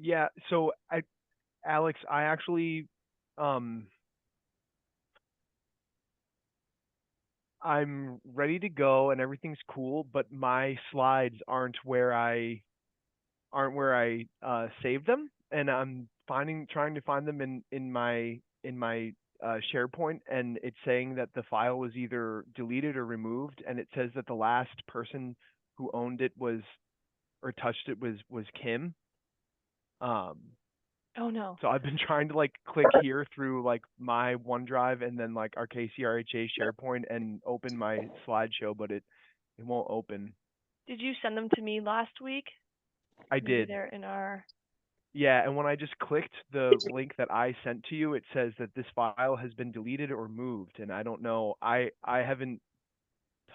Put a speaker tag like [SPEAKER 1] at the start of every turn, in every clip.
[SPEAKER 1] Yeah, so Alex, I actually, um, I'm ready to go and everything's cool, but my slides aren't where I saved them, and I'm trying to find them in my SharePoint, and it's saying that the file was either deleted or removed, and it says that the last person who owned it was or touched it was Kim. Um,
[SPEAKER 2] Oh no.
[SPEAKER 1] So I've been trying to like click here through like my OneDrive and then like our KCRHA SharePoint and open my slideshow, but it won't open.
[SPEAKER 2] Did you send them to me last week?
[SPEAKER 1] I
[SPEAKER 2] Maybe
[SPEAKER 1] did.
[SPEAKER 2] they're in our.
[SPEAKER 1] Yeah, and when I just clicked the link that I sent to you, it says that this file has been deleted or moved, and I don't know. I haven't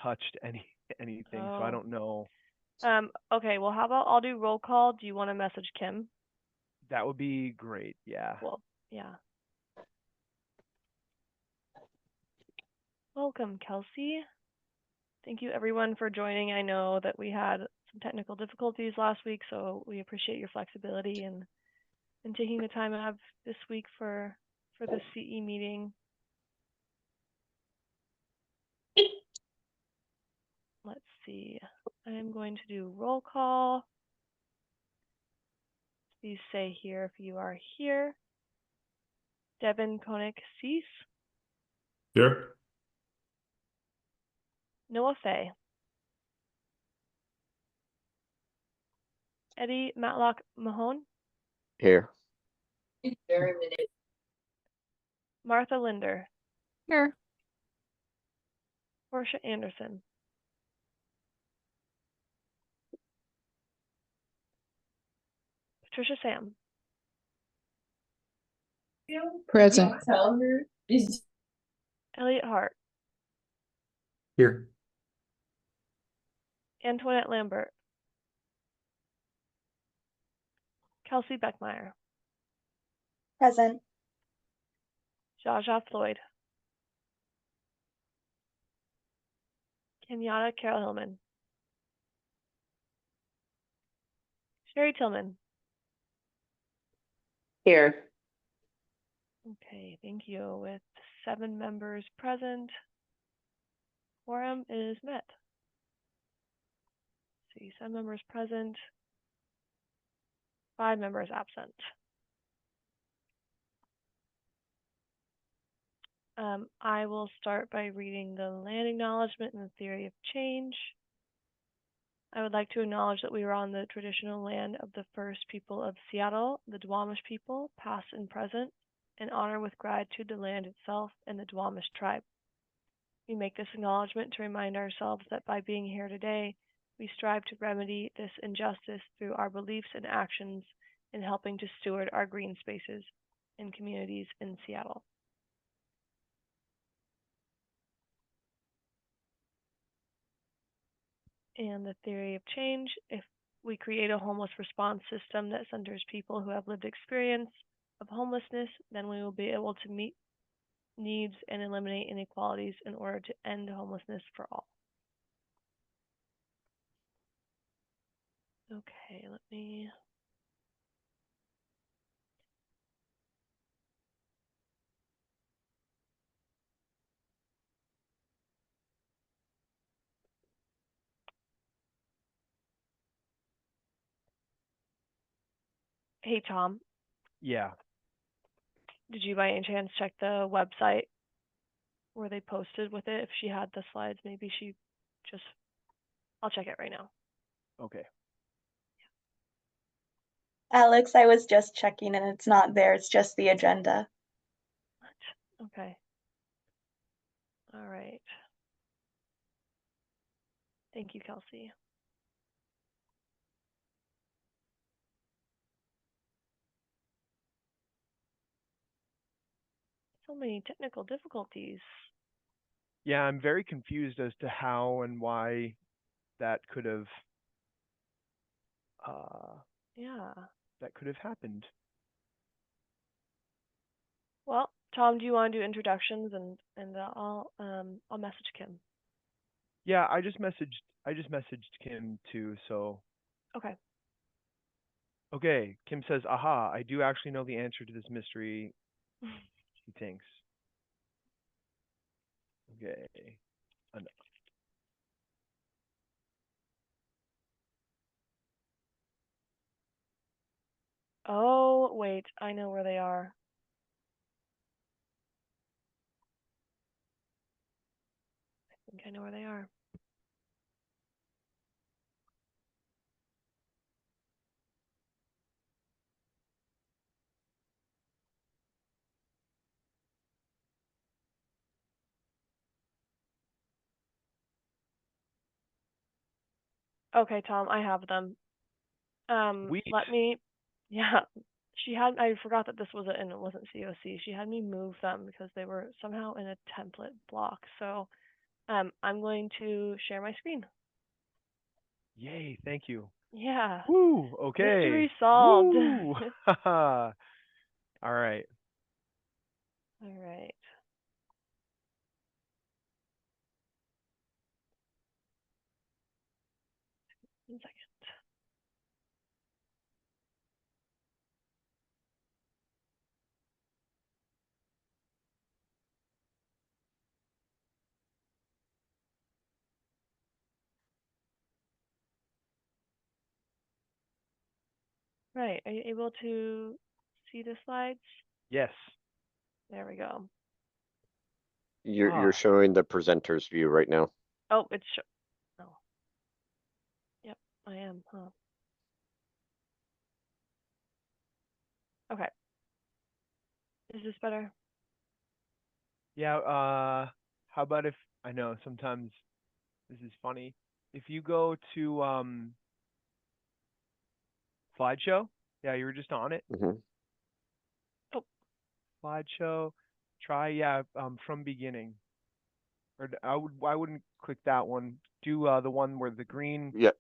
[SPEAKER 1] touched anything, so I
[SPEAKER 2] Oh.
[SPEAKER 1] don't know.
[SPEAKER 2] Okay, well, how about I'll do roll call. Do you want to message Kim?
[SPEAKER 1] That would be great. Yeah.
[SPEAKER 2] Well, yeah. Welcome, Kelsey. Thank you everyone for joining. I know that we had some technical difficulties last week, so we appreciate your flexibility and taking the time out this week for the CE meeting. Let's see. I am going to do roll call. Please say here if you are here. Devin Koenig Cease.
[SPEAKER 3] Here.
[SPEAKER 2] Noah Fay. Eddie Matlock Mahone.
[SPEAKER 4] Here.
[SPEAKER 2] Martha Linder.
[SPEAKER 5] Here.
[SPEAKER 2] Portia Anderson. Patricia Sam.
[SPEAKER 5] Present.
[SPEAKER 2] Elliot Hart.
[SPEAKER 3] Here.
[SPEAKER 2] Antoinette Lambert. Kelsey Beckmeyer.
[SPEAKER 6] Present.
[SPEAKER 2] Jaja Floyd. Kenyatta Carol Hillman. Sherry Tillman.
[SPEAKER 6] Here.
[SPEAKER 2] Okay, thank you. With 7 members present, quorum is met. Let's see, 7 members present, 5 members absent. I will start by reading the land acknowledgement and the theory of change. I would like to acknowledge that we are on the traditional land of the first people of Seattle, the Duwamish people, past and present, and honor with gratitude the land itself and the Duwamish tribe. We make this acknowledgement to remind ourselves that by being here today, we strive to remedy this injustice through our beliefs and actions in helping to steward our green spaces and communities in Seattle. And the theory of change, if we create a homeless response system that centers people who have lived experience of homelessness, then we will be able to meet needs and eliminate inequalities in order to end homelessness for all. Okay, let me. Hey, Tom.
[SPEAKER 1] Yeah.
[SPEAKER 2] Did you by any chance check the website where they posted with it? If she had the slides, maybe she just, I'll check it right now.
[SPEAKER 1] Okay.
[SPEAKER 6] Alex, I was just checking and it's not there. It's just the agenda.
[SPEAKER 2] What? Okay. All right. Thank you, Kelsey. So many technical difficulties.
[SPEAKER 1] Yeah, I'm very confused as to how and why that could have
[SPEAKER 2] Yeah.
[SPEAKER 1] that could have happened.
[SPEAKER 2] Well, Tom, do you want to do introductions and I'll message Kim.
[SPEAKER 1] Yeah, I just messaged Kim too, so
[SPEAKER 2] Okay.
[SPEAKER 1] Okay, Kim says, aha, I do actually know the answer to this mystery. She thinks. Okay.
[SPEAKER 2] Oh, wait, I know where they are. I think I know where they are. Okay, Tom, I have them.
[SPEAKER 1] Sweet.
[SPEAKER 2] Let me, yeah, I forgot that this was and it wasn't COC. She had me move them because they were somehow in a template block. So, I'm going to share my screen.
[SPEAKER 1] Yay, thank you.
[SPEAKER 2] Yeah.
[SPEAKER 1] Woo, okay.
[SPEAKER 2] Mystery solved.
[SPEAKER 1] Woo. All right.
[SPEAKER 2] All right. One second. Right. Are you able to see the slides?
[SPEAKER 1] Yes.
[SPEAKER 2] There we go.
[SPEAKER 4] You're showing the presenter's view right now.
[SPEAKER 2] Oh, oh. Yep, I am, huh? Okay. Is this better?
[SPEAKER 1] Yeah, how about if, I know sometimes this is funny. If you go to slideshow, yeah, you were just on it.
[SPEAKER 4] Mhm.
[SPEAKER 2] Oh,
[SPEAKER 1] Slideshow, try from beginning. Or I wouldn't click that one. Do the one where the green
[SPEAKER 4] Yeah,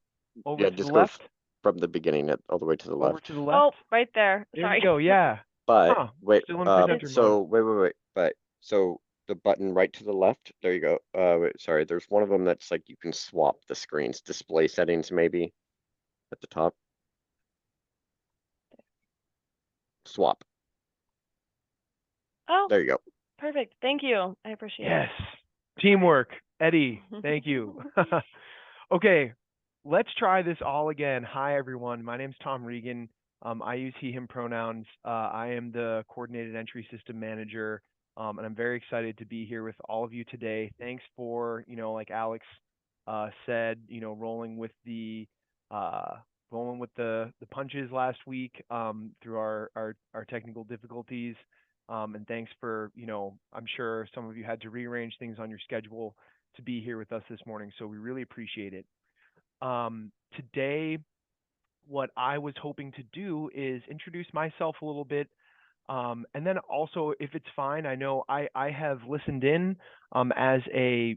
[SPEAKER 1] over
[SPEAKER 4] yeah,
[SPEAKER 1] to the
[SPEAKER 4] just go
[SPEAKER 1] left.
[SPEAKER 4] from the beginning all the way to the
[SPEAKER 1] Over
[SPEAKER 4] left.
[SPEAKER 1] to the
[SPEAKER 2] oh,
[SPEAKER 1] left.
[SPEAKER 2] right there.
[SPEAKER 1] There
[SPEAKER 2] Sorry.
[SPEAKER 1] we go. Yeah.
[SPEAKER 4] But
[SPEAKER 1] Huh.
[SPEAKER 4] wait,
[SPEAKER 1] Still in presenter mode.
[SPEAKER 4] so wait. But so the button right to the left, there you go. Wait, sorry, there's one of them that's like you can swap the screens, display settings maybe at the top. Swap.
[SPEAKER 2] Oh,
[SPEAKER 4] There you go.
[SPEAKER 2] perfect. Thank you. I appreciate
[SPEAKER 1] Yes.
[SPEAKER 2] it.
[SPEAKER 1] Teamwork. Eddie, thank you. Okay, let's try this all again. Hi, everyone. My name's Tom Reagan. I use he, him pronouns. I am the Coordinated Entry System Manager, and I'm very excited to be here with all of you today. Thanks for, like Alex said, rolling with the punches last week through our technical difficulties. And thanks for, I'm sure some of you had to rearrange things on your schedule to be here with us this morning, so we really appreciate it. Today, what I was hoping to do is introduce myself a little bit, and then also, if it's fine, I know I have listened in as a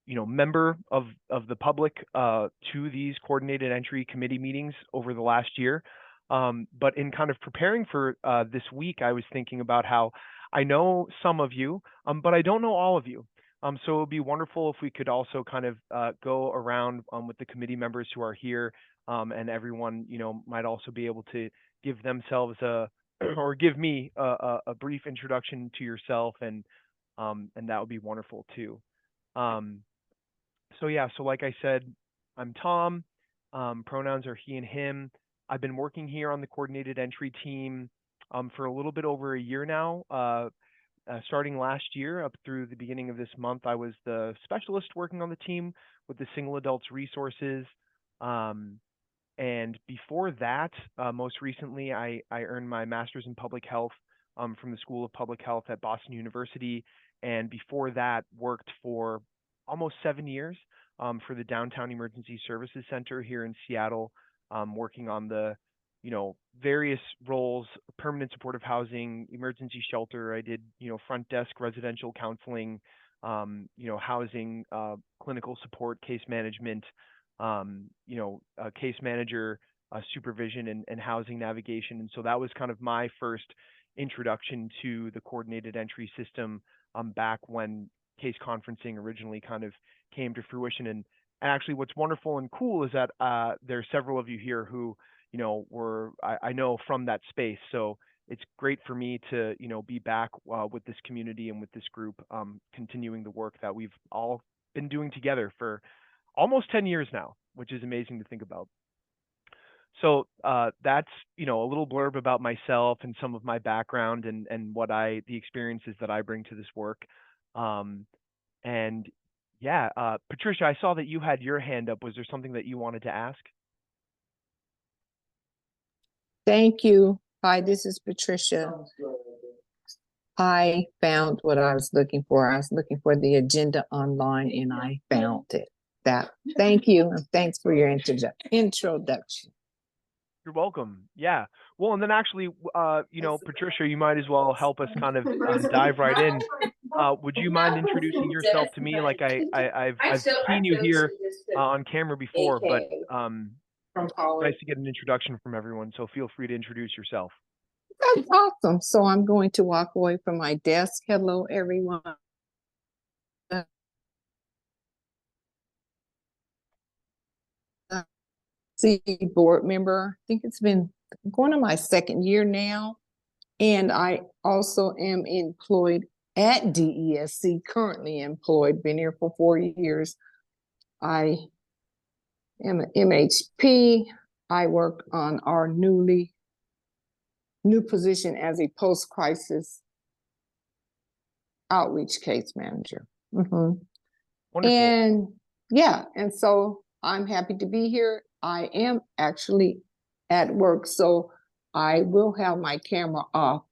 [SPEAKER 1] member of the public to these coordinated entry committee meetings over the last year. But in kind of preparing for this week, I was thinking about how I know some of you, but I don't know all of you. So it would be wonderful if we could also kind of go around with the committee members who are here, and everyone, might also be able to give themselves or give me a brief introduction to yourself, and that would be wonderful too. So yeah, so like I said, I'm Tom. Pronouns are he and him. I've been working here on the coordinated entry team for a little bit over a year now. Starting last year up through the beginning of this month, I was the specialist working on the team with the single adults resources. And before that, most recently, I earned my master's in public health from the School of Public Health at Boston University. And before that, worked for almost 7 years for the Downtown Emergency Services Center here in Seattle, working on the, various roles: permanent supportive housing, emergency shelter. I did, front desk residential counseling, housing, clinical support, case management, case manager, supervision, and housing navigation. And so that was kind of my first introduction to the coordinated entry system back when case conferencing originally kind of came to fruition. And actually, what's wonderful and cool is that there are several of you here who, I know from that space. So it's great for me to, be back with this community and with this group, continuing the work that we've all been doing together for almost 10 years now, which is amazing to think about. So that's, a little blurb about myself and some of my background and the experiences that I bring to this work. And yeah, Patricia, I saw that you had your hand up. Was there something that you wanted to ask?
[SPEAKER 5] Thank you. Hi, this is Patricia. I found what I was looking for. I was looking for the agenda online and I found it. Thank you, and thanks for your introduction.
[SPEAKER 1] You're welcome. Yeah. Well, and then actually, Patricia, you might as well help us kind of dive right in. Would you mind introducing yourself to me? Like I've seen you here on camera before, but nice to get an introduction from everyone. So feel free to introduce yourself.
[SPEAKER 5] That's awesome. So I'm going to walk away from my desk. Hello, everyone. Board member. I think it's been going on my second year now. And I also am employed at DESC, currently employed, been here for 4 years. I am an MHP. I work on our new position as a post-crisis outreach case manager.
[SPEAKER 1] Wonderful.
[SPEAKER 5] And yeah, and so I'm happy to be here. I am actually at work, so I will have my camera off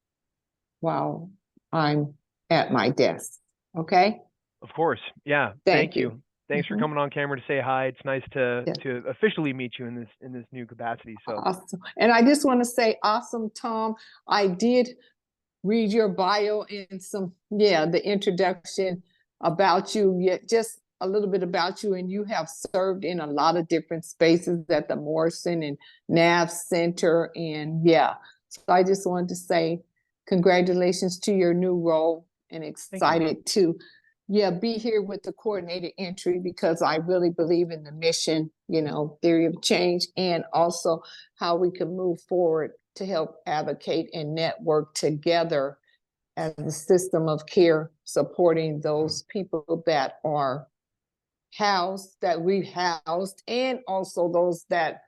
[SPEAKER 5] while I'm at my desk. Okay?
[SPEAKER 1] Of course. Yeah.
[SPEAKER 5] Thank
[SPEAKER 1] you.
[SPEAKER 5] you.
[SPEAKER 1] Thanks for coming on camera to say hi. It's nice to
[SPEAKER 5] Yeah.
[SPEAKER 1] to officially meet you in this new capacity. So
[SPEAKER 5] Awesome. And I just want to say, awesome, Tom. I did read your bio and the introduction about you, just a little bit about you, and you have served in a lot of different spaces at the Morrison and NAV Center, and so I just wanted to say congratulations to your new role, and excited to be here with the coordinated entry, because I really believe in the mission, theory of change, and also how we can move forward to help advocate and network together as a system of care, supporting those people that are housed, that we've housed, and also those that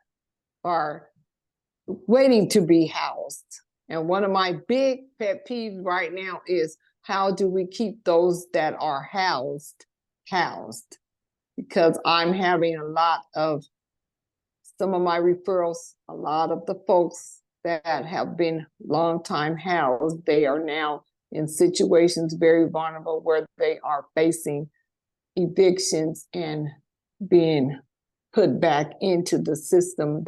[SPEAKER 5] are waiting to be housed. And one of my big pet peeves right now is, how do we keep those that are housed? Because I'm having some of my referrals, a lot of the folks that have been long time housed, they are now in situations very vulnerable where they are facing evictions and being put back into the system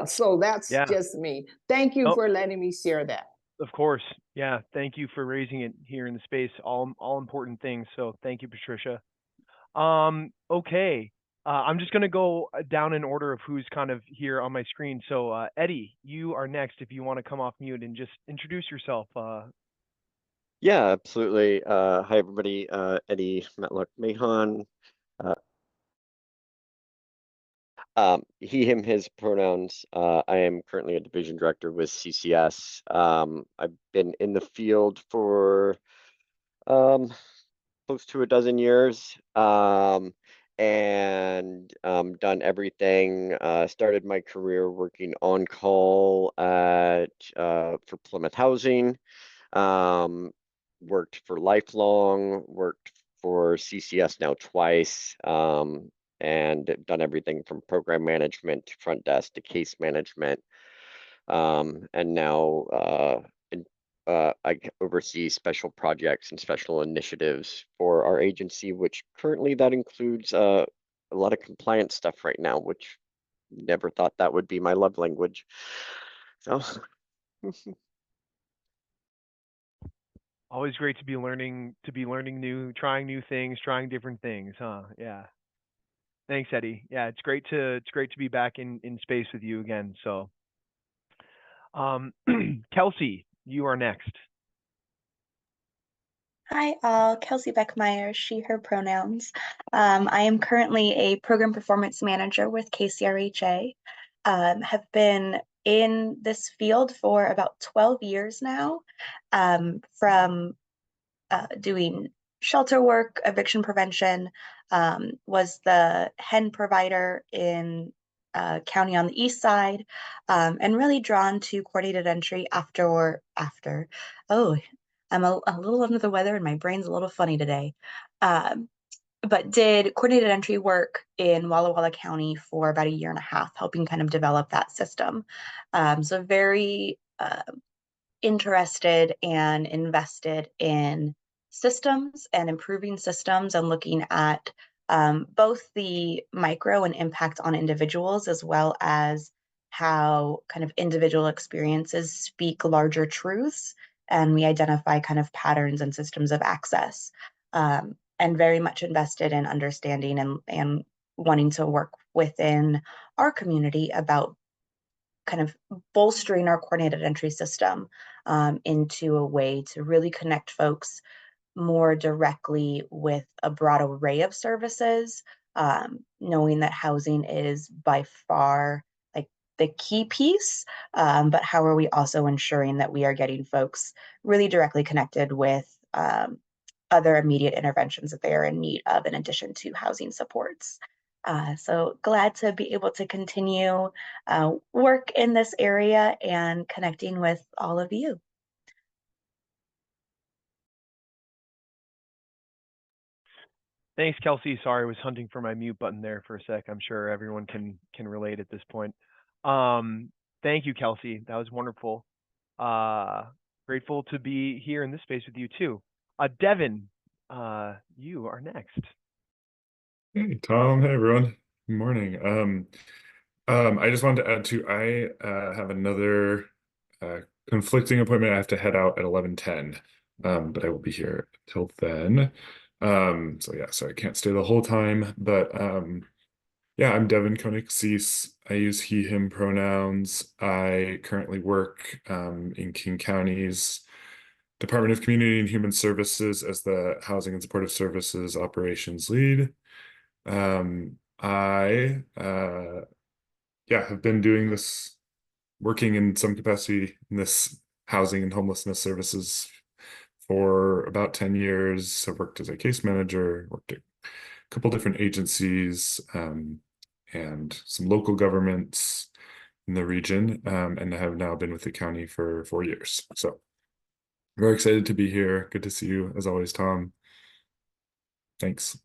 [SPEAKER 5] so that's just me. Thank you for letting me share that.
[SPEAKER 1] Of course. Yeah. Thank you for raising it here in the space. All important things. So thank you, Patricia. Okay. I'm just going to go down in order of who's kind of here on my screen. So Eddie, you are next if you want to come off mute and just introduce yourself.
[SPEAKER 4] Yeah, absolutely. Hi, everybody. Eddie Matlock Mahon. He, him, his pronouns. I am currently a division director with CCS. I've been in the field for close to a dozen years, and done everything. Started my career working on call for Plymouth Housing. Worked for Lifelong, worked for CCS now twice, and done everything from program management to front desk to case management. And now I oversee special projects and special initiatives for our agency, which currently that includes a lot of compliance stuff right now, which never thought that would be my love language. So
[SPEAKER 1] Always great to be learning new, trying new things, trying different things, huh? Yeah. Thanks, Eddie. Yeah, it's great to be back in space with you again. So Kelsey, you are next.
[SPEAKER 6] Hi, all. Kelsey Beckmeyer, she, her pronouns. I am currently a program performance manager with KCRHA. have been in this field for about 12 years now, from doing shelter work, eviction prevention, was the hen provider in county on the east side, and really drawn to coordinated entry after. Oh, I'm a little under the weather and my brain's a little funny today. But did coordinated entry work in Walla Walla County for about a year and a half, helping kind of develop that system. So very interested and invested in systems and improving systems and looking at both the micro and impact on individuals, as well as how kind of individual experiences speak larger truths, and we identify kind of patterns and systems of access, and very much invested in understanding and wanting to work within our community about kind of bolstering our coordinated entry system into a way to really connect folks more directly with a broad array of services, knowing that housing is by far like the key piece, but how are we also ensuring that we are getting folks really directly connected with other immediate interventions that they are in need of, in addition to housing supports. So glad to be able to continue work in this area and connecting with all of you.
[SPEAKER 1] Thanks, Kelsey. Sorry, I was hunting for my mute button there for a sec. I'm sure everyone can relate at this point. Thank you, Kelsey. That was wonderful. Grateful to be here in this space with you too. Devin, you are next.
[SPEAKER 3] Hey, Tom. Hey, everyone. Good morning. I just wanted to add to, I have another conflicting appointment. I have to head out at 11:10, but I will be here till then. So yeah, so I can't stay the whole time, but yeah, I'm Devin Koenig-Cease. I use he, him pronouns. I currently work in King County's Department of Community and Human Services as the Housing and Supportive Services Operations Lead. I yeah, have been doing this, working in some capacity in this housing and homelessness services for about 10 years. I've worked as a case manager, worked at a couple different agencies, and some local governments in the region, and have now been with the county for 4 years. So very excited to be here. Good to see you as always, Tom. Thanks.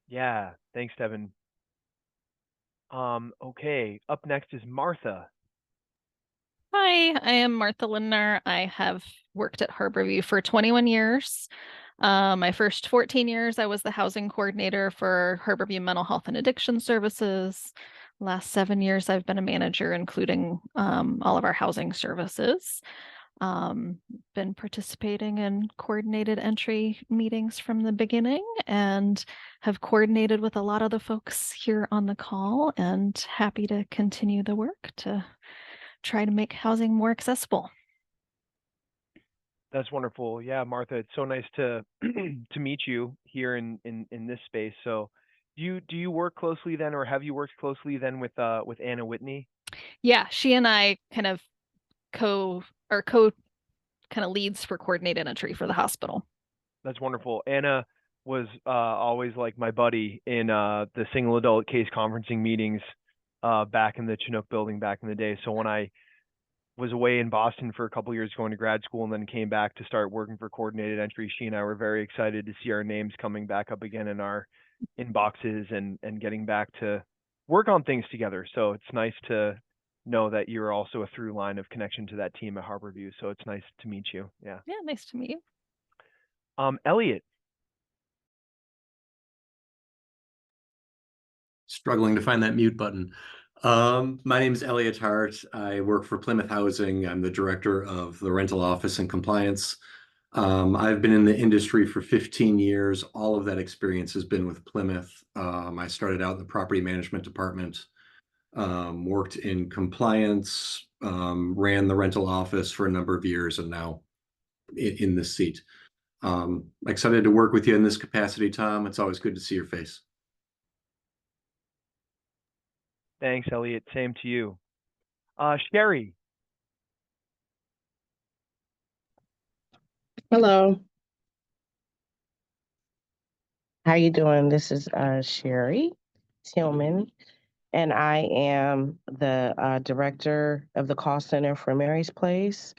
[SPEAKER 1] Yeah, thanks, Devin. Okay, up next is Martha.
[SPEAKER 7] Hi, I am Martha Lindner. I have worked at Harborview for 21 years. My first 14 years, I was the housing coordinator for Harborview Mental Health and Addiction Services. Last 7 years, I've been a manager, including all of our housing services. Been participating in coordinated entry meetings from the beginning and have coordinated with a lot of the folks here on the call, and happy to continue the work to try to make housing more accessible.
[SPEAKER 1] That's wonderful. Yeah, Martha, it's so nice to to meet you here in this space. So do you work closely then, or have you worked closely then with Anna Whitney?
[SPEAKER 7] Yeah, she and I kind of co kind of leads for coordinated entry for the hospital.
[SPEAKER 1] That's wonderful. Anna was always like my buddy in the single adult case conferencing meetings back in the Chinook building back in the day. So when I was away in Boston for a couple years going to grad school and then came back to start working for coordinated entry, she and I were very excited to see our names coming back up again in our inboxes and getting back to work on things together. So it's nice to know that you're also a through line of connection to that team at Harborview. So it's nice to meet you. Yeah.
[SPEAKER 7] Yeah, nice to meet you.
[SPEAKER 1] Elliot.
[SPEAKER 8] Struggling to find that mute button. My name is Elliot Hart. I work for Plymouth Housing. I'm the director of the rental office and compliance. I've been in the industry for 15 years. All of that experience has been with Plymouth. I started out in the property management department, worked in compliance, ran the rental office for a number of years, and now in this seat. Excited to work with you in this capacity, Tom. It's always good to see your face.
[SPEAKER 1] Thanks, Elliot. Same to you. Sherry.
[SPEAKER 9] Hello. How you doing? This is Sherry Tillman, and I am the director of the call center for Mary's Place.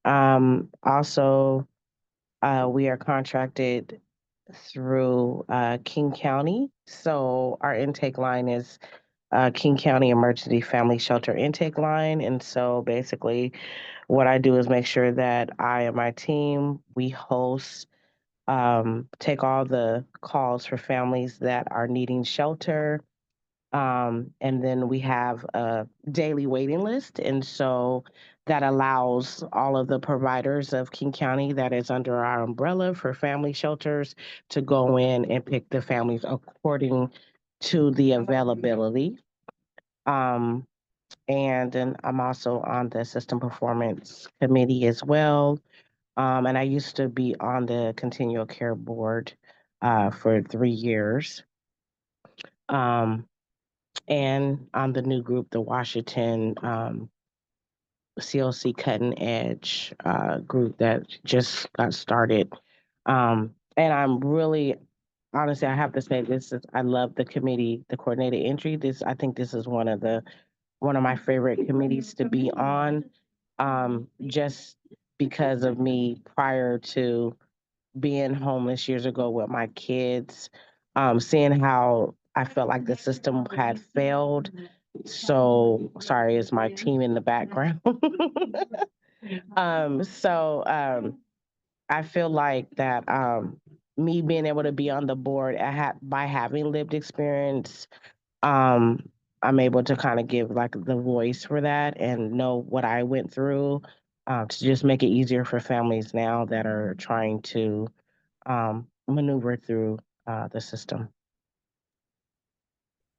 [SPEAKER 9] Also, we are contracted through King County, so our intake line is King County Emergency Family Shelter intake line, and so basically, what I do is make sure that I and my team we host take all the calls for families that are needing shelter. And then we have a daily waiting list. And so that allows all of the providers of King County that is under our umbrella for family shelters to go in and pick the families according to the availability. Um, and then I'm also on the system performance committee as well. And I used to be on the continual care board for 3 years. Um, and on the new group, the Washington CLC Cutting Edge group that just got started. And I'm really, honestly, I have to say I love the committee, the coordinated entry. I think this is one of my favorite committees to be on, just because of me prior to being homeless years ago with my kids, seeing how I felt like the system had failed. So sorry, is my team in the background? I feel like that me being able to be on the board by having lived experience, um, I'm able to kind of give like the voice for that and know what I went through, to just make it easier for families now that are trying to maneuver through the system.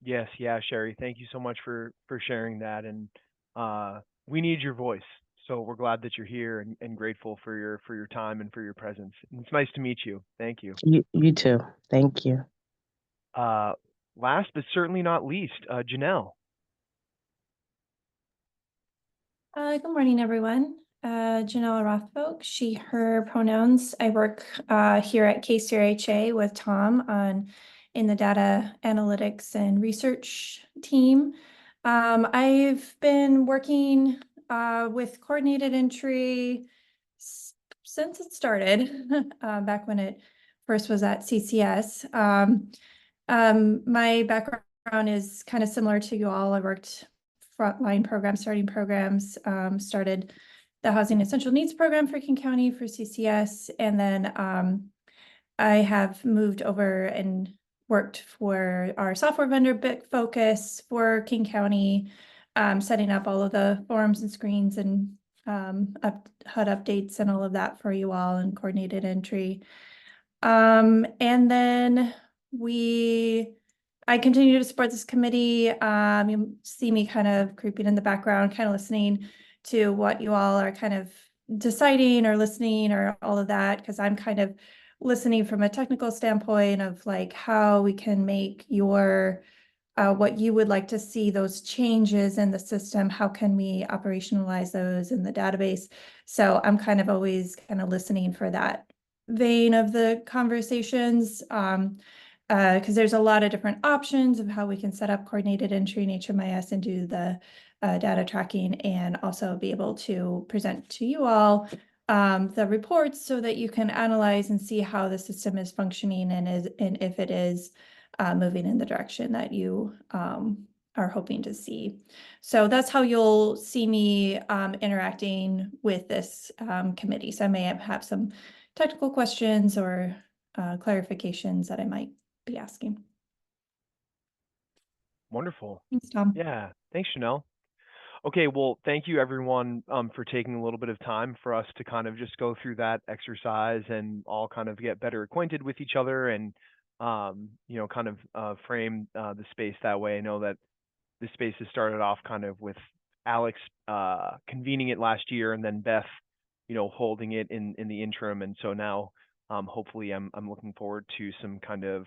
[SPEAKER 1] Yes, yeah, Sherry. Thank you so much for sharing that, and we need your voice. So we're glad that you're here and grateful for your time and for your presence. And it's nice to meet you. Thank you.
[SPEAKER 9] You too. Thank you.
[SPEAKER 1] Last but certainly not least, Janelle.
[SPEAKER 10] Good morning, everyone. Janelle Rothfolk, she, her pronouns. I work here at KCRHA with Tom in the data analytics and research team. I've been working with coordinated entry since it started, back when it first was at CCS. My background is kind of similar to you all. I worked frontline programs, starting programs, started the Housing Essential Needs Program for King County for CCS. And then I have moved over and worked for our software vendor BitFocus for King County, setting up all of the forums and screens and HUD updates and all of that for you all and coordinated entry. And then I continue to support this committee. You see me kind of creeping in the background, kind of listening to what you all are kind of deciding or listening or all of that, because I'm kind of listening from a technical standpoint of like how we can make your what you would like to see those changes in the system. How can we operationalize those in the database? So I'm kind of always kind of listening for that vein of the conversations. Because there's a lot of different options of how we can set up coordinated entry in HMIS and do the data tracking, and also be able to present to you all the reports so that you can analyze and see how the system is functioning and if it is moving in the direction that you are hoping to see. So that's how you'll see me interacting with this committee. So I may have some technical questions or clarifications that I might be asking.
[SPEAKER 1] Wonderful.
[SPEAKER 10] Thanks, Tom.
[SPEAKER 1] Yeah, thanks, Janelle. Okay, well, thank you everyone for taking a little bit of time for us to kind of just go through that exercise and all kind of get better acquainted with each other and kind of frame the space that way. I know that the space has started off kind of with Alex convening it last year, and then Beth, holding it in the interim, and so now hopefully I'm looking forward to some kind of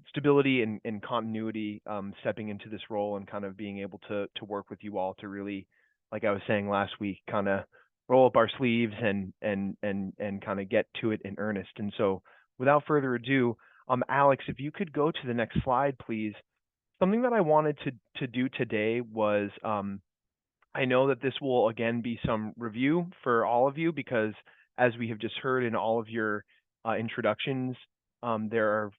[SPEAKER 1] stability and continuity stepping into this role and kind of being able to work with you all to really, like I was saying last week, kind of roll up our sleeves and kind of get to it in earnest. And so without further ado, Alex, if you could go to the next slide, please. Something that I wanted to do today was I know that this will again be some review for all of you because as we have just heard in all of your introductions, there are,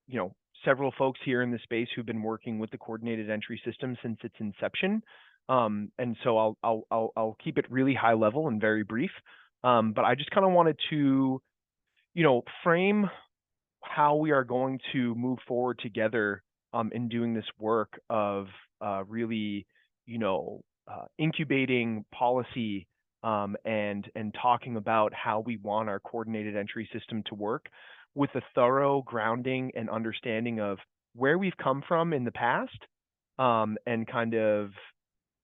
[SPEAKER 1] you know, several folks here in the space who've been working with the coordinated entry system since its inception. And so I'll keep it really high level and very brief. But I just kind of wanted to, you know, frame how we are going to move forward together in doing this work of really, you know, incubating policy and talking about how we want our coordinated entry system to work with a thorough grounding and understanding of where we've come from in the past and kind of,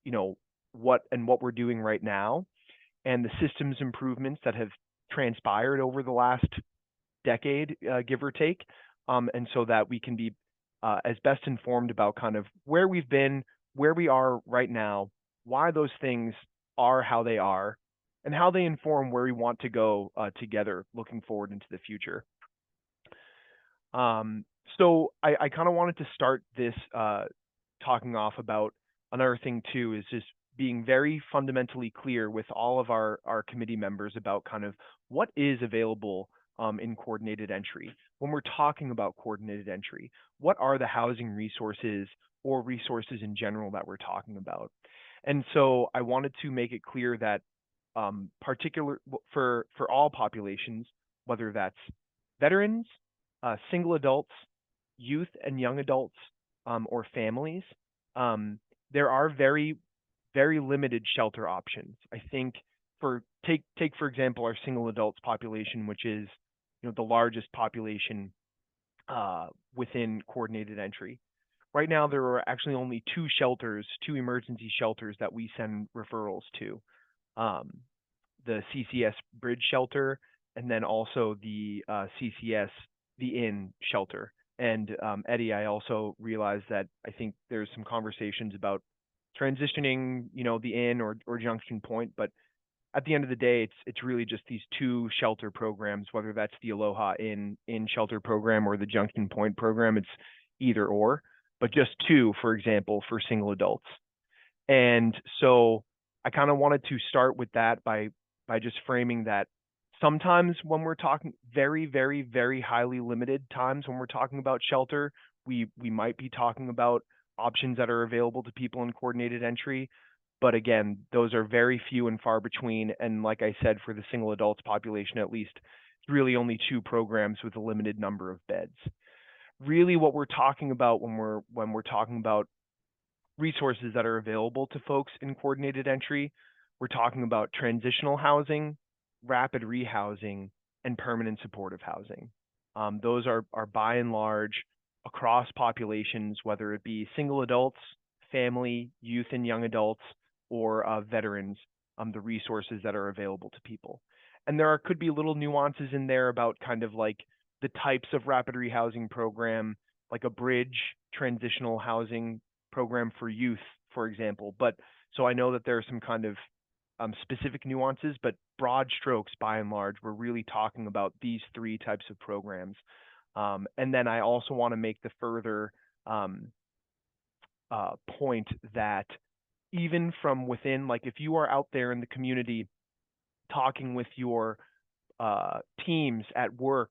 [SPEAKER 1] you know, what we're doing right now and the systems improvements that have transpired over the last decade, give or take, and so that we can be as best informed about kind of where we've been, where we are right now, why those things are how they are, and how they inform where we want to go together looking forward into the future. So I kind of wanted to start this talking off about another thing too, is just being very fundamentally clear with all of our committee members about kind of what is available in coordinated entry. When we're talking about coordinated entry, what are the housing resources or resources in general that we're talking about? And so I wanted to make it clear that particular for all populations, whether that's veterans, single adults, youth and young adults, or families, there are very, very limited shelter options. I think take for example our single adults population, which is, you know, the largest population within coordinated entry. Right now, there are actually only two emergency shelters that we send referrals to. The CCS Bridge Shelter, and then also the CCS The Inn Shelter. And Eddie, I also realized that I think there's some conversations about transitioning, you know, the Inn or Junction Point, but at the end of the day, it's really just these two shelter programs, whether that's the Aloha Inn shelter program or the Junction Point program. It's either or, but just two, for example, for single adults. And so I kind of wanted to start with that by just framing that sometimes when we're talking very, very, very highly limited times when we're talking about shelter, we might be talking about options that are available to people in coordinated entry. But again, those are very few and far between. And like I said, for the single adults population, at least, it's really only two programs with a limited number of beds. Really what we're talking about when we're talking about resources that are available to folks in coordinated entry, we're talking about transitional housing, rapid rehousing, and permanent supportive housing. Those are by and large across populations, whether it be single adults, family, youth and young adults, or veterans, the resources that are available to people. And there could be little nuances in there about kind of like the types of rapid rehousing program, like a bridge transitional housing program for youth, for example. But so I know that there are some kind of specific nuances, but broad strokes, by and large, we're really talking about these three types of programs. And then I also want to make the further point that even from within, like if you are out there in the community talking with your teams at work,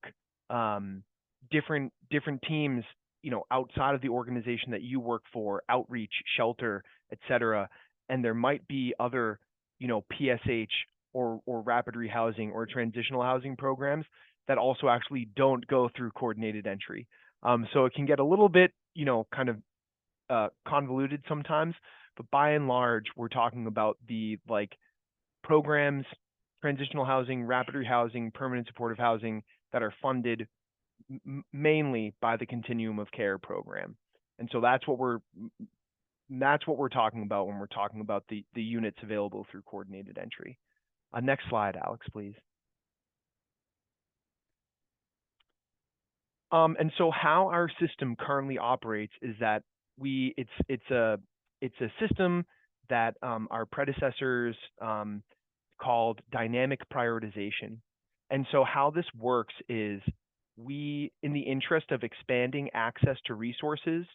[SPEAKER 1] different teams, you know, outside of the organization that you work for, outreach, shelter, etc., and there might be other, you know, PSH or rapid rehousing or transitional housing programs that also actually don't go through coordinated entry. So it can get a little bit, you know, kind of convoluted sometimes, but by and large, we're talking about the like programs, transitional housing, rapid rehousing, permanent supportive housing that are funded mainly by the Continuum of Care program. And so that's what we're talking about when we're talking about the units available through coordinated entry. Next slide, Alex, please. And so how our system currently operates is that it's a system that our predecessors called dynamic prioritization. And so how this works is we, in the interest of expanding access to resources,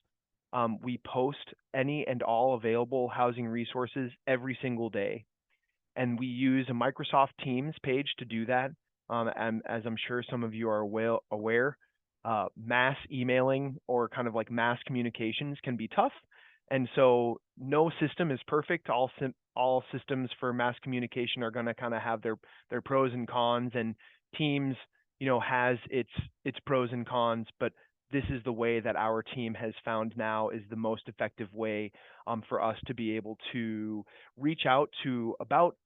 [SPEAKER 1] we post any and all available housing resources every single day. And we use a Microsoft Teams page to do that. And as I'm sure some of you are aware, mass emailing or kind of like mass communications can be tough. And so no system is perfect. All systems for mass communication are going to kind of have their pros and cons, and Teams, has its pros and cons, but this is the way that our team has found now is the most effective way for us to be able to reach out to about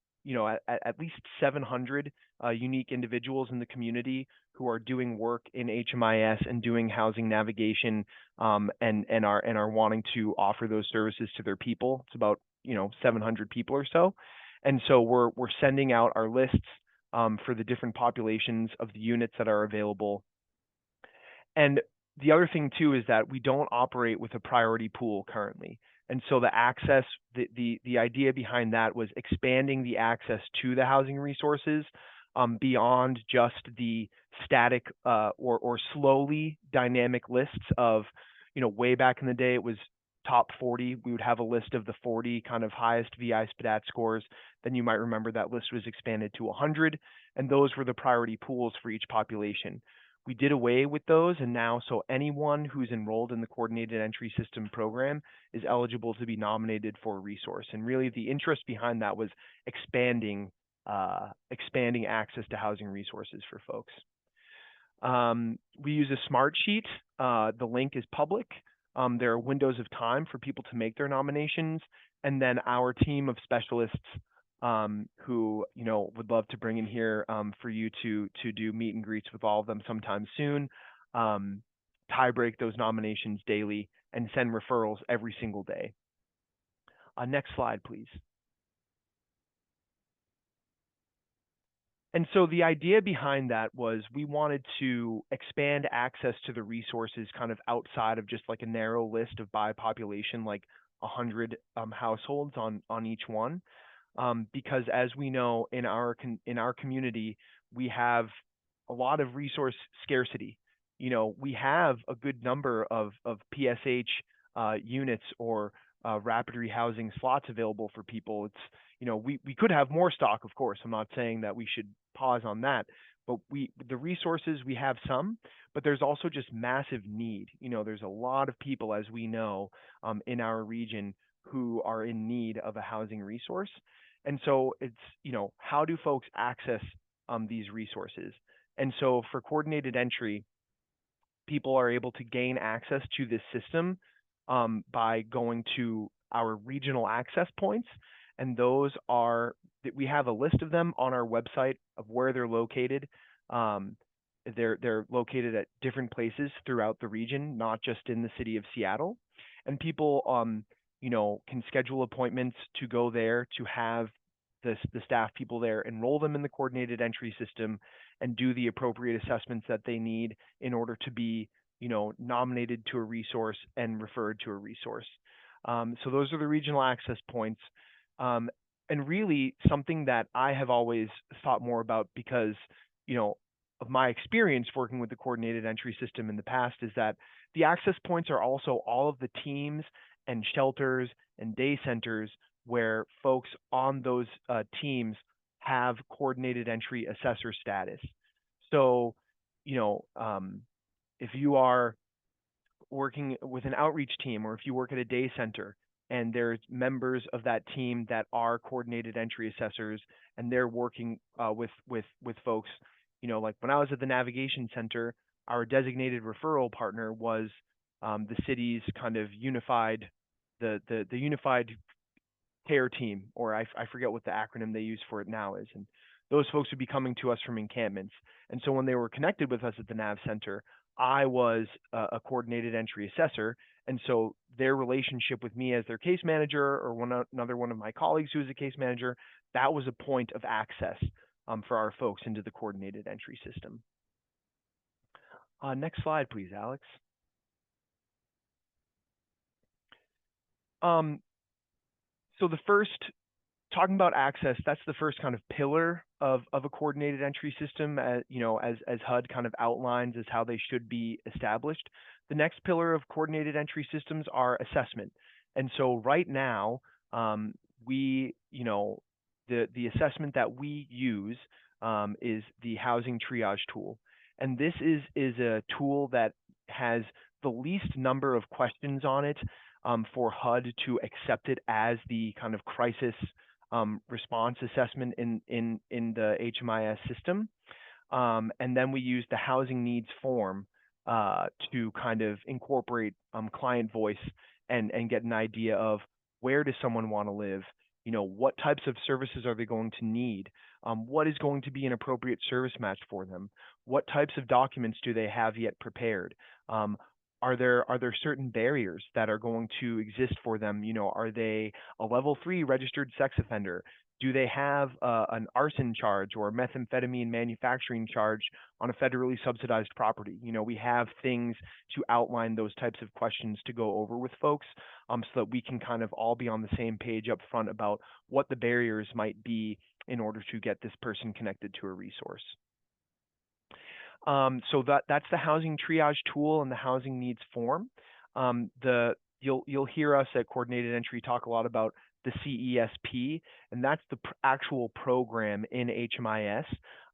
[SPEAKER 1] at least 700 unique individuals in the community who are doing work in HMIS and doing housing navigation, and are wanting to offer those services to their people. It's about 700 people or so, and so we're sending out our lists for the different populations of the units that are available. And the other thing too is that we don't operate with a priority pool currently. And so the access, the idea behind that was expanding the access to the housing resources beyond just the static or slowly dynamic lists of, way back in the day it was top 40. We would have a list of the 40 kind of highest VI SPDAT scores. Then you might remember that list was expanded to 100, and those were the priority pools for each population. We did away with those, and now so anyone who's enrolled in the Coordinated Entry System program is eligible to be nominated for a resource. And really the interest behind that was expanding access to housing resources for folks. We use a smart sheet. The link is public. There are windows of time for people to make their nominations, and then our team of specialists who would love to bring in here for you to do meet and greets with all of them sometime soon, tie break those nominations daily, and send referrals every single day. Next slide, please. And so the idea behind that was we wanted to expand access to the resources kind of outside of just like a narrow list of by population, like 100 households on each one. Because as we know in our community, we have a lot of resource scarcity. We have a good number of PSH units or rapid rehousing slots available for people. It's we could have more stock, of course. I'm not saying that we should pause on that, but the resources we have some, but there's also just massive need. There's a lot of people, as we know, in our region who are in need of a housing resource. And so it's, how do folks access these resources? And so for coordinated entry, people are able to gain access to this system by going to our regional access points. And those are, we have a list of them on our website of where they're located. They're located at different places throughout the region, not just in the city of Seattle. And people can schedule appointments to go there, to have the staff people there enroll them in the coordinated entry system and do the appropriate assessments that they need in order to be, nominated to a resource and referred to a resource. So those are the regional access points. And really something that I have always thought more about because, of my experience working with the coordinated entry system in the past is that the access points are also all of the teams and shelters and day centers where folks on those teams have coordinated entry assessor status. So, if you are working with an outreach team or if you work at a day center and there's members of that team that are coordinated entry assessors and they're working with folks, like when I was at the navigation center, our designated referral partner was the city's kind of unified, the unified care team, or I forget what the acronym they use for it now is. And those folks would be coming to us from encampments. And so when they were connected with us at the Nav Center, I was a coordinated entry assessor. And so their relationship with me as their case manager or another one of my colleagues who was a case manager, that was a point of access for our folks into the coordinated entry system. Next slide, please, Alex. So the first, talking about access, that's the first kind of pillar of a coordinated entry system, as HUD kind of outlines as how they should be established. The next pillar of coordinated entry systems are assessment. And so right now, the assessment that we use is the housing triage tool. And this is a tool that has the least number of questions on it for HUD to accept it as the kind of crisis response assessment in the HMIS system. And then we use the housing needs form to kind of incorporate client voice and get an idea of where does someone want to live, what types of services are they going to need, what is going to be an appropriate service match for them, what types of documents do they have yet prepared, are there certain barriers that are going to exist for them? Are they a level 3 registered sex offender? Do they have an arson charge or methamphetamine manufacturing charge on a federally subsidized property? We have things to outline those types of questions to go over with folks so that we can kind of all be on the same page up front about what the barriers might be in order to get this person connected to a resource. So that's the housing triage tool and the housing needs form. You'll hear us at Coordinated Entry talk a lot about the CESP, and that's the actual program in HMIS.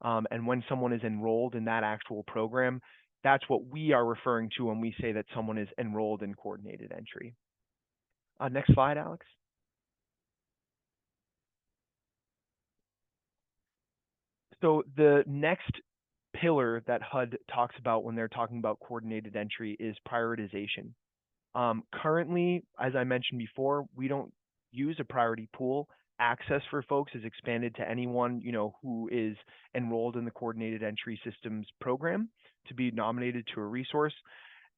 [SPEAKER 1] And when someone is enrolled in that actual program, that's what we are referring to when we say that someone is enrolled in Coordinated Entry. Next slide, Alex. So the next pillar that HUD talks about when they're talking about coordinated entry is prioritization. Currently, as I mentioned before, we don't use a priority pool. Access for folks is expanded to anyone who is enrolled in the coordinated entry systems program to be nominated to a resource.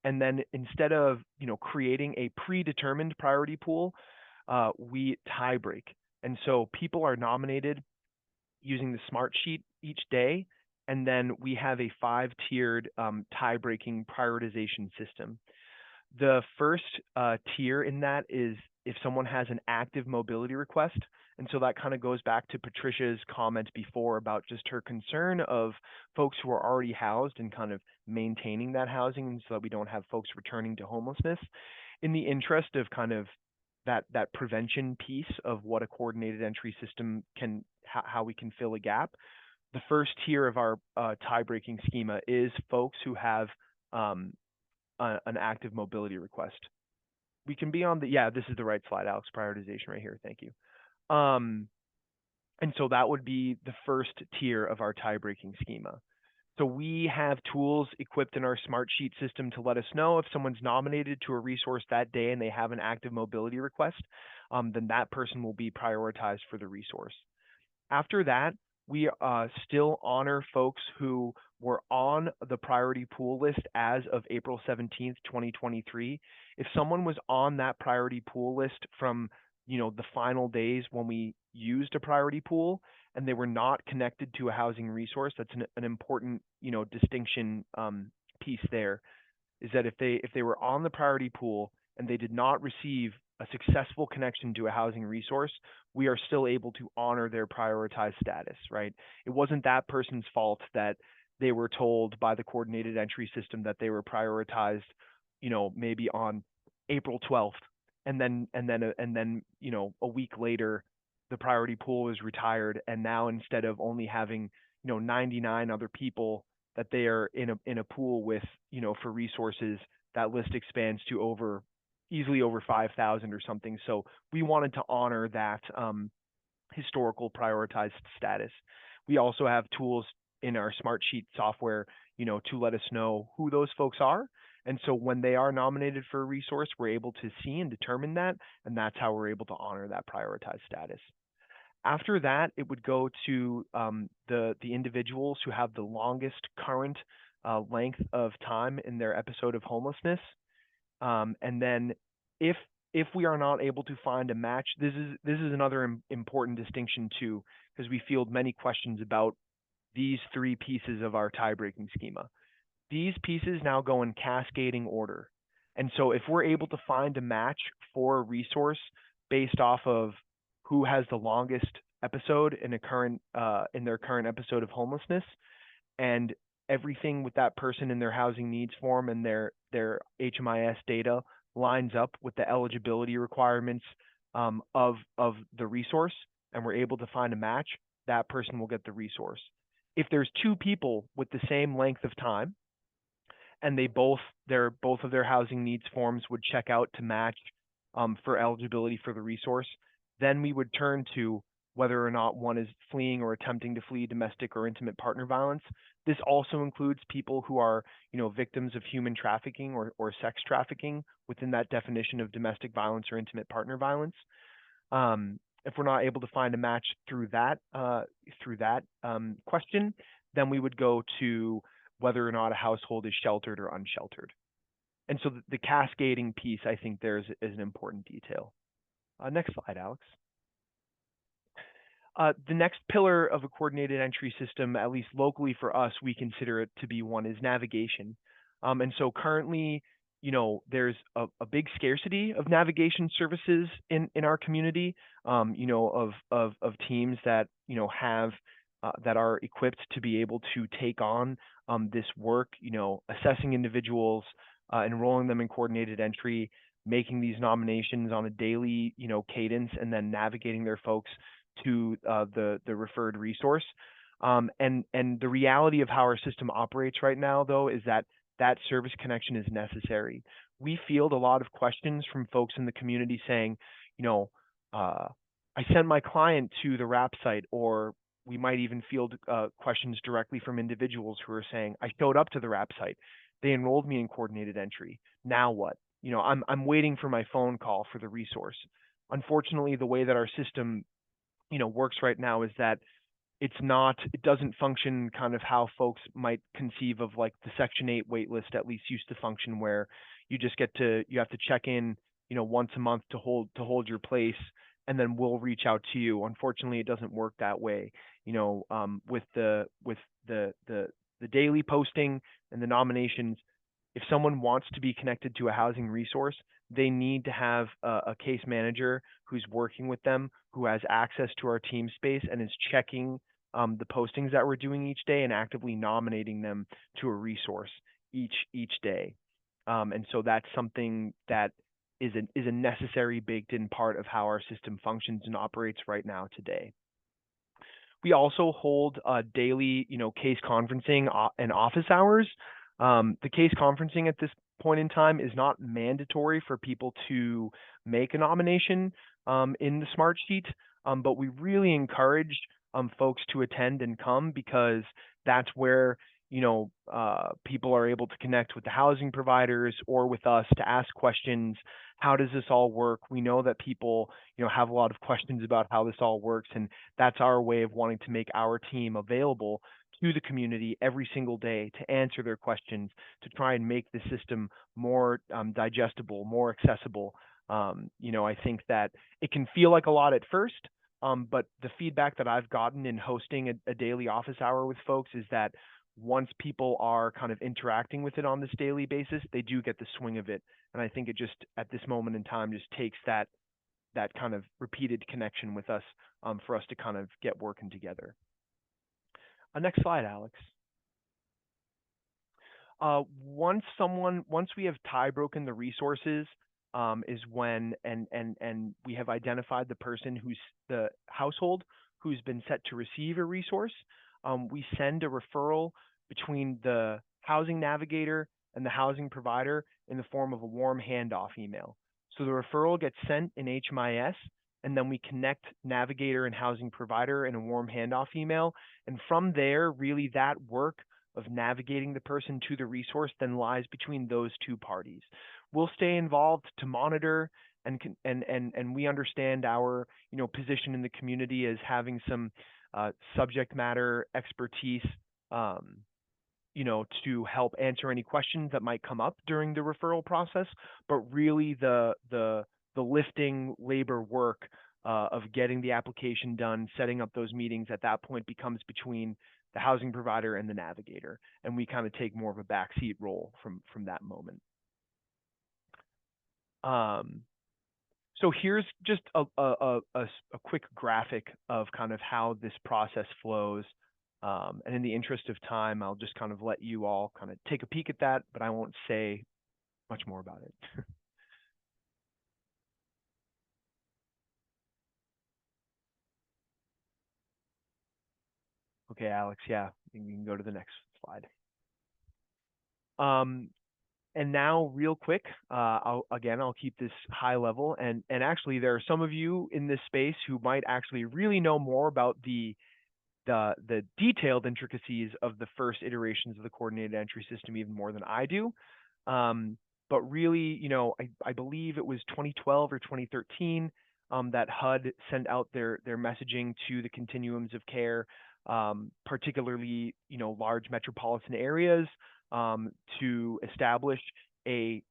[SPEAKER 1] And then instead of creating a predetermined priority pool, we tie break. And so people are nominated using the smart sheet each day, and then we have a 5-tiered tie-breaking prioritization system. The first tier in that is if someone has an active mobility request. And so that kind of goes back to Patricia's comment before about just her concern of folks who are already housed and kind of maintaining that housing so that we don't have folks returning to homelessness. In the interest of kind of that prevention piece of what a coordinated entry system can, how we can fill a gap, the first tier of our tie-breaking schema is folks who have an active mobility request. We can be on this is the right slide, Alex, prioritization right here, thank you. And so that would be the first tier of our tie-breaking schema. So we have tools equipped in our smart sheet system to let us know if someone's nominated to a resource that day and they have an active mobility request, then that person will be prioritized for the resource. After that, we still honor folks who were on the priority pool list as of April 17th, 2023. If someone was on that priority pool list from the final days when we used a priority pool and they were not connected to a housing resource, that's an important distinction piece there, is that if they were on the priority pool and they did not receive a successful connection to a housing resource, we are still able to honor their prioritized status, right? It wasn't that person's fault that they were told by the coordinated entry system that they were prioritized, maybe on April 12th, and then a week later, the priority pool was retired, and now instead of only having 99 other people that they are in a pool with for resources, that list expands to easily over 5,000 or something. So we wanted to honor that historical prioritized status. We also have tools in our smart sheet software to let us know who those folks are. And so when they are nominated for a resource, we're able to see and determine that, and that's how we're able to honor that prioritized status. After that, it would go to the individuals who have the longest current length of time in their episode of homelessness. And then if we are not able to find a match, this is another important distinction too, because we field many questions about these 3 pieces of our tie-breaking schema. these pieces now go in cascading order. And so if we're able to find a match for a resource based off of who has the longest episode in their current episode of homelessness, and everything with that person in their housing needs form and their HMIS data lines up with the eligibility requirements of the resource, and we're able to find a match, that person will get the resource. If there's two people with the same length of time, and both of their housing needs forms would check out to match for eligibility for the resource, then we would turn to whether or not one is fleeing or attempting to flee domestic or intimate partner violence. This also includes people who are, victims of human trafficking or sex trafficking within that definition of domestic violence or intimate partner violence. If we're not able to find a match through that question, then we would go to whether or not a household is sheltered or unsheltered. And so the cascading piece, I think, there is an important detail. Next slide, Alex. The next pillar of a coordinated entry system, at least locally for us, we consider it to be one, is navigation. And so currently, there's a big scarcity of navigation services in our community, of teams that, have that are equipped to be able to take on this work, assessing individuals, enrolling them in coordinated entry, making these nominations on a daily, cadence, and then navigating their folks to the referred resource. And the reality of how our system operates right now, though, is that service connection is necessary. We field a lot of questions from folks in the community saying, I sent my client to the RAP site, or we might even field questions directly from individuals who are saying, I showed up to the RAP site. They enrolled me in coordinated entry. Now what? I'm waiting for my phone call for the resource. Unfortunately, the way that our system, works right now is that it doesn't function kind of how folks might conceive of like the Section 8 wait list at least used to function, where you have to check in, once a month to hold your place, and then we'll reach out to you. Unfortunately, it doesn't work that way. With the daily posting and the nominations, if someone wants to be connected to a housing resource, they need to have a case manager who's working with them, who has access to our team space and is checking the postings that we're doing each day and actively nominating them to a resource each day. And so that's something that is a necessary baked in part of how our system functions and operates right now today. We also hold daily, case conferencing and office hours. The case conferencing at this point in time is not mandatory for people to make a nomination in the Smart Sheet, but we really encourage folks to attend and come, because that's where people are able to connect with the housing providers or with us to ask questions. How does this all work? We know that people, have a lot of questions about how this all works, and that's our way of wanting to make our team available to the community every single day to answer their questions, to try and make the system more digestible, more accessible. I think that it can feel like a lot at first, but the feedback that I've gotten in hosting a daily office hour with folks is that once people are kind of interacting with it on this daily basis, they do get the swing of it. And I think it just, at this moment in time, just takes that kind of repeated connection with us for us to kind of get working together. Next slide, Alex. Once we have tie broken the resources, is when and we have identified the person who's the household who's been set to receive a resource. We send a referral between the housing navigator and the housing provider in the form of a warm handoff email. So the referral gets sent in HMIS, and then we connect navigator and housing provider in a warm handoff email. And from there, really that work of navigating the person to the resource then lies between those two parties. We'll stay involved to monitor, and we understand our position in the community as having some subject matter expertise, to help answer any questions that might come up during the referral process. But really the lifting labor work of getting the application done, setting up those meetings, at that point becomes between housing provider, and the navigator, and we kind of take more of a backseat role from that moment. So here's just a quick graphic of kind of how this process flows. And in the interest of time, I'll just kind of let you all kind of take a peek at that, but I won't say much more about it. Okay, Alex, yeah, you can go to the next slide. And now real quick, I'll keep this high level, and actually there are some of you in this space who might actually really know more about the detailed intricacies of the first iterations of the coordinated entry system even more than I do. But really, you know, I believe it was 2012 or 2013 that HUD sent out their messaging to the continuums of care, particularly, you know, large metropolitan areas, to establish a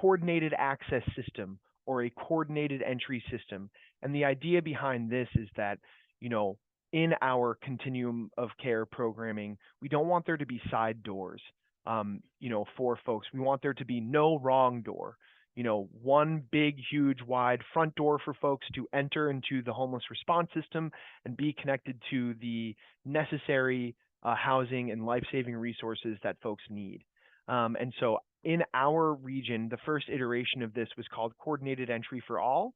[SPEAKER 1] coordinated access system or a coordinated entry system. And the idea behind this is that, you know, in our continuum of care programming, we don't want there to be side doors, you know, for folks. We want there to be no wrong door. You know, one big, huge, wide front door for folks to enter into the homeless response system and be connected to the necessary housing and life-saving resources that folks need. And so in our region, the first iteration of this was called Coordinated Entry for All.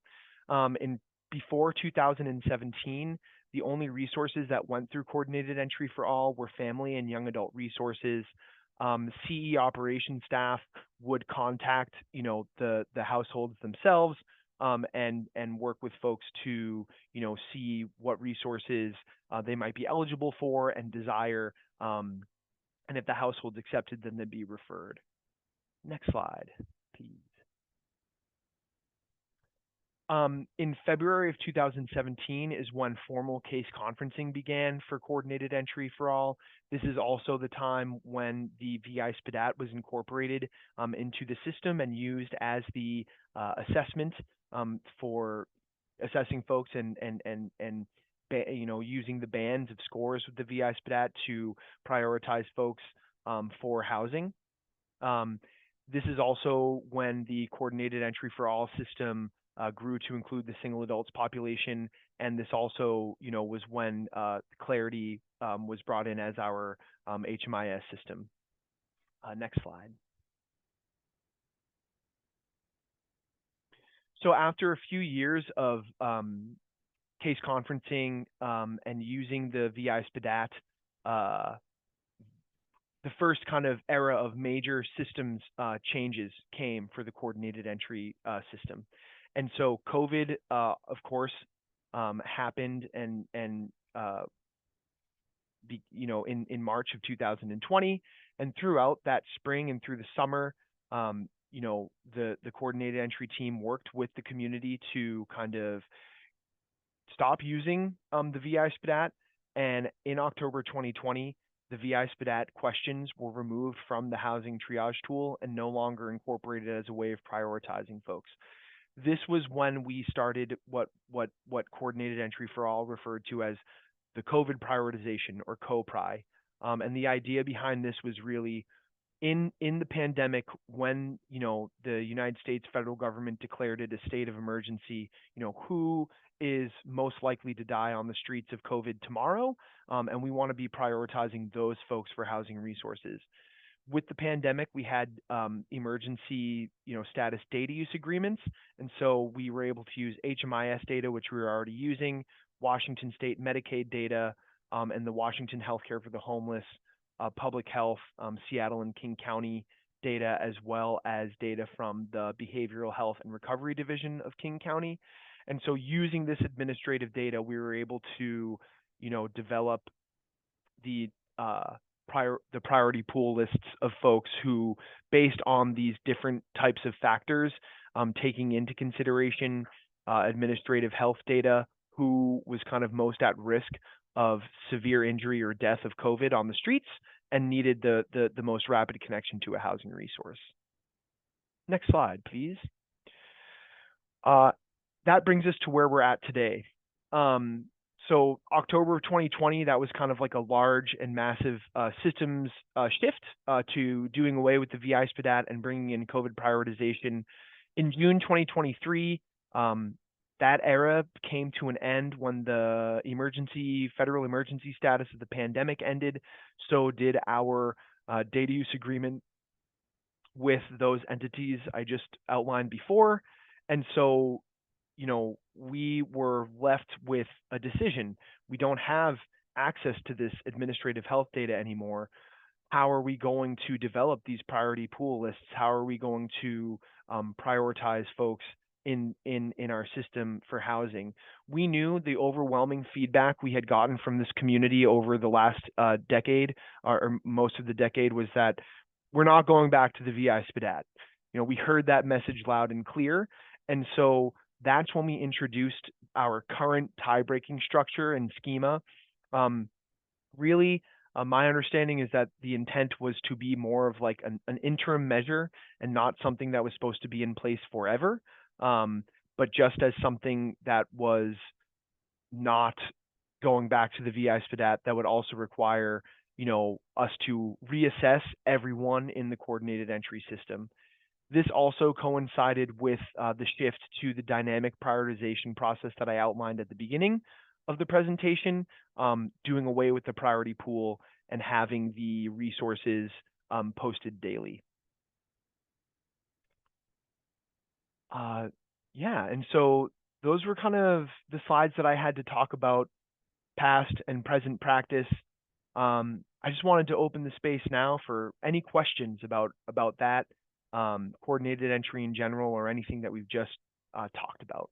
[SPEAKER 1] Before 2017, the only resources that went through Coordinated Entry for All were family and young adult resources. CE operations staff would contact, you know, the households themselves, and work with folks to, you know, see what resources they might be eligible for and desire. And if the household's accepted, then they'd be referred. Next slide, please. In February of 2017 is when formal case conferencing began for Coordinated Entry for All. This is also the time when the VI SPDAT was incorporated into the system and used as the assessment for assessing folks and you know, using the bands of scores with the VI SPDAT to prioritize folks for housing. This is also when the Coordinated Entry for All system grew to include the single adults population, and this also, you know, was when Clarity was brought in as our HMIS system. Next slide. So after a few years of case conferencing and using the VI SPDAT, the first kind of era of major systems changes came for the Coordinated Entry system. And so COVID, of course, happened and you know, in March of 2020, and throughout that spring and through the summer, you know, the Coordinated Entry team worked with the community to kind of stop using the VI SPDAT. And in October 2020, the VI SPDAT questions were removed from the housing triage tool and no longer incorporated as a way of prioritizing folks. This was when we started what Coordinated Entry for All referred to as the COVID prioritization, or COPRI. And the idea behind this was really in the pandemic, when, you know, the United States federal government declared it a state of emergency, you know, who is most likely to die on the streets of COVID tomorrow? And we want to be prioritizing those folks for housing resources. With the pandemic, we had emergency, you know, status data use agreements, and so we were able to use HMIS data, which we were already using, Washington State Medicaid data, and the Washington Healthcare for the Homeless, Public Health, Seattle and King County data, as well as data from the Behavioral Health and Recovery Division of King County. And so using this administrative data, we were able to, you know, develop the priority pool lists of folks who, based on these different types of factors, taking into consideration administrative health data, who was kind of most at risk of severe injury or death of COVID on the streets and needed the most rapid connection to a housing resource. Next slide, please. That brings us to where we're at today. So October of 2020, that was kind of like a large and massive systems shift to doing away with the VI SPDAT and bringing in COVID prioritization. In June 2023, that era came to an end when the federal emergency status of the pandemic ended. So did our data use agreement with those entities I just outlined before. And so, we were left with a decision. We don't have access to this administrative health data anymore. How are we going to develop these priority pool lists? How are we going to prioritize folks in our system for housing? We knew the overwhelming feedback we had gotten from this community over the last decade, or most of the decade, was that we're not going back to the VI SPDAT. We heard that message loud and clear. And so that's when we introduced our current tie-breaking structure and schema. Really, my understanding is that the intent was to be more of like an interim measure and not something that was supposed to be in place forever, but just as something that was not going back to the VI SPDAT that would also require us to reassess everyone in the coordinated entry system. This also coincided with the shift to the dynamic prioritization process that I outlined at the beginning of the presentation, doing away with the priority pool and having the resources posted daily. Yeah, and so those were kind of the slides that I had to talk about past and present practice. I just wanted to open the space now for any questions about that, coordinated entry in general, or anything that we've just talked about.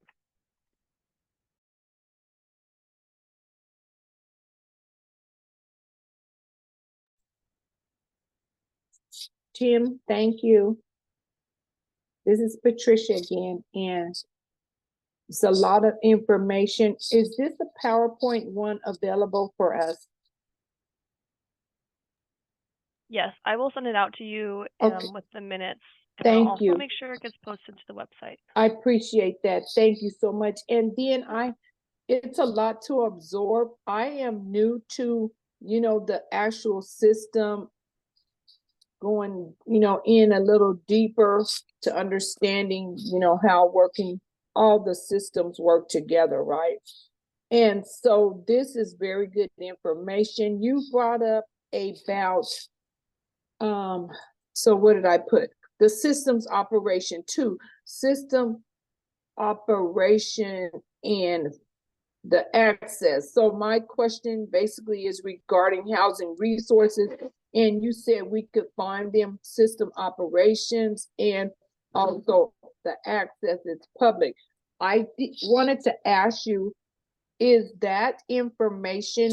[SPEAKER 5] Tim, thank you. This is Patricia again, and it's a lot of information. Is this a PowerPoint one available for us?
[SPEAKER 2] Yes, I will send it out to you
[SPEAKER 5] Okay.
[SPEAKER 2] with the minutes. And
[SPEAKER 5] Thank
[SPEAKER 2] I'll also
[SPEAKER 5] you.
[SPEAKER 2] make sure it gets posted to the website.
[SPEAKER 5] I appreciate that. Thank you so much. And then it's a lot to absorb. I am new to, the actual system, going, in a little deeper to understanding, how all the systems work together, right? And so this is very good information. You brought up about, so what did I put? The systems operation too. System operation and the access. So my question basically is regarding housing resources. And you said we could find them system operations and also the access is public. I wanted to ask you, is that information,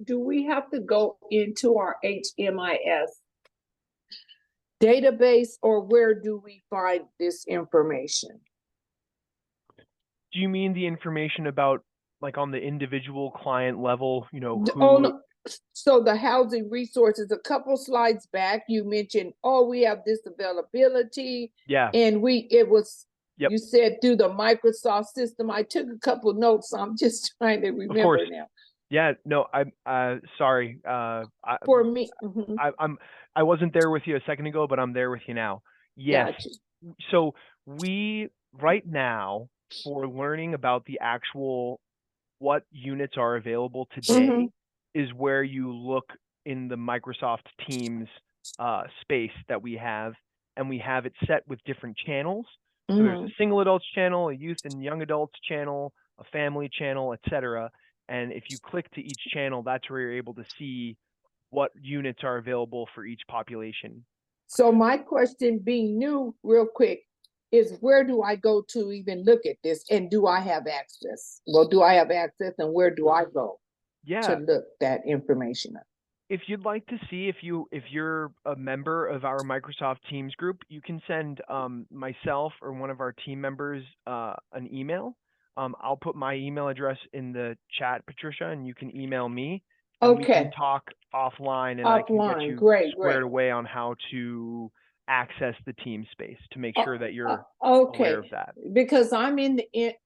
[SPEAKER 5] do we have to go into our HMIS database, or where do we find this information?
[SPEAKER 1] Do you mean the information about like on the individual client level, who...
[SPEAKER 5] Oh, no. So the housing resources, a couple slides back, you mentioned, we have this availability.
[SPEAKER 1] Yeah.
[SPEAKER 5] And you said through the Microsoft system. I took a couple notes, so I'm just trying to remember now.
[SPEAKER 1] Yeah, no, I'm sorry.
[SPEAKER 5] For me,
[SPEAKER 1] I wasn't there with you a second ago, but I'm there with you now. Yes.
[SPEAKER 5] Gotcha.
[SPEAKER 1] So we right now, for learning about the actual what units are available today, is where you look in the Microsoft Teams space that we have, and we have it set with different channels. So there's a single adults channel, a youth and young adults channel, a family channel, etc. And if you click to each channel, that's where you're able to see what units are available for each population.
[SPEAKER 5] So my question, being new, real quick, is where do I go to even look at this, and do I have access? Well, do I have access, and where do I go to look that information up?
[SPEAKER 1] If you'd like to see, if you're a member of our Microsoft Teams group, you can send myself or one of our team members an email. I'll put my email address in the chat, Patricia, and you can email me. And we can talk offline, and I can get you squared away on how to access the team space to make sure that you're aware of that.
[SPEAKER 5] Because I'm in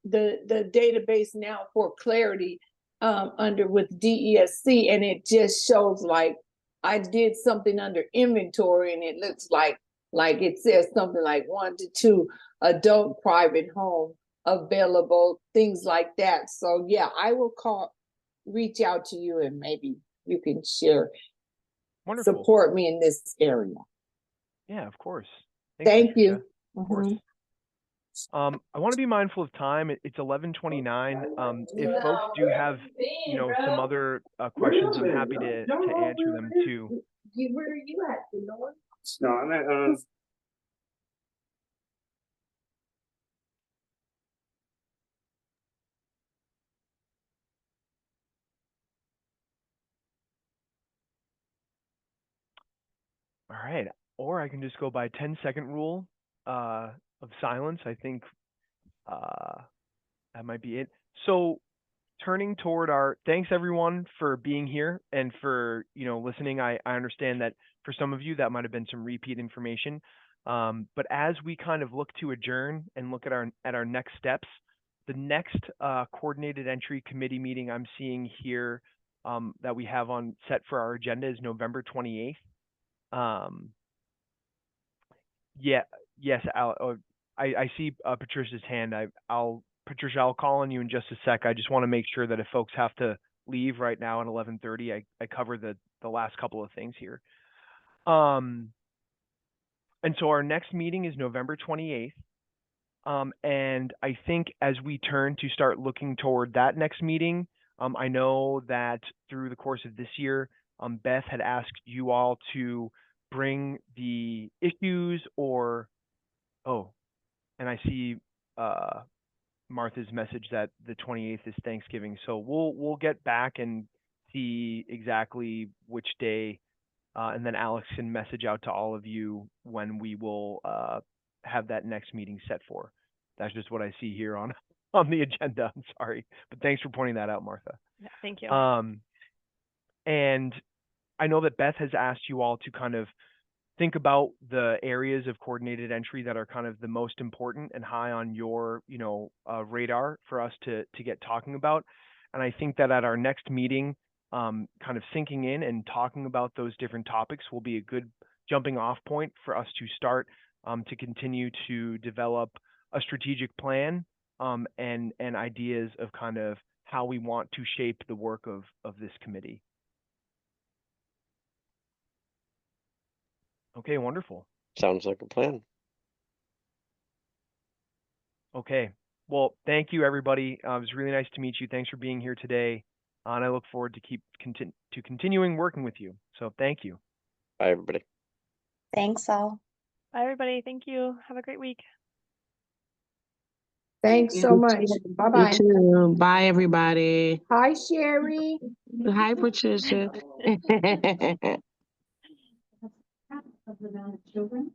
[SPEAKER 5] the database now for clarity, under with DESC, and it just shows like I did something under inventory, and it looks like it says something like 1 to 2 adult private home available, things like that. So yeah, I will reach out to you, and maybe you can share,
[SPEAKER 1] Wonderful.
[SPEAKER 5] support me in this area.
[SPEAKER 1] Yeah, of course.
[SPEAKER 5] Thank
[SPEAKER 1] Patricia.
[SPEAKER 5] you.
[SPEAKER 1] Of course. I want to be mindful of time. It's 11:29. If folks do have, some other questions, I'm happy to answer them too.
[SPEAKER 5] Where are you at? The north?
[SPEAKER 11] No, I'm at
[SPEAKER 1] All right. Or I can just go by 10-second rule of silence. I think that might be it. So turning toward thanks everyone for being here and for, listening. I understand that for some of you that might have been some repeat information. But as we kind of look to adjourn and look at our next steps, the next coordinated entry committee meeting I'm seeing here that we have on set for our agenda is November 28th. Yes, I see Patricia's hand. Patricia, I'll call on you in just a sec. I just want to make sure that if folks have to leave right now at 11:30, I cover the last couple of things here. And so our next meeting is November 28th. And I think as we turn to start looking toward that next meeting, I know that through the course of this year, Beth had asked you all to bring the issues and I see Martha's message that the 28th is Thanksgiving. So we'll get back and see exactly which day, and then Alex can message out to all of you when we will have that next meeting set for. That's just what I see here on the agenda. I'm sorry, but thanks for pointing that out, Martha.
[SPEAKER 2] Yeah, thank you.
[SPEAKER 1] And I know that Beth has asked you all to kind of think about the areas of coordinated entry that are kind of the most important and high on your, radar for us to get talking about. And I think that at our next meeting, kind of sinking in and talking about those different topics will be a good jumping off point for us to start to continue to develop a strategic plan and ideas of kind of how we want to shape the work of this committee. Okay, wonderful.
[SPEAKER 4] Sounds like a plan.
[SPEAKER 1] Okay. Well, thank you, everybody. It was really nice to meet you. Thanks for being here today. And I look forward to continuing working with you. So thank you.
[SPEAKER 4] Bye, everybody.
[SPEAKER 6] Thanks all.
[SPEAKER 2] Bye, everybody. Thank you. Have a great week.
[SPEAKER 5] Thanks so much. Bye-bye.
[SPEAKER 9] You too. Bye, everybody.
[SPEAKER 5] Hi, Sherry.
[SPEAKER 9] Hi, Patricia.
[SPEAKER 12] Of the amount of children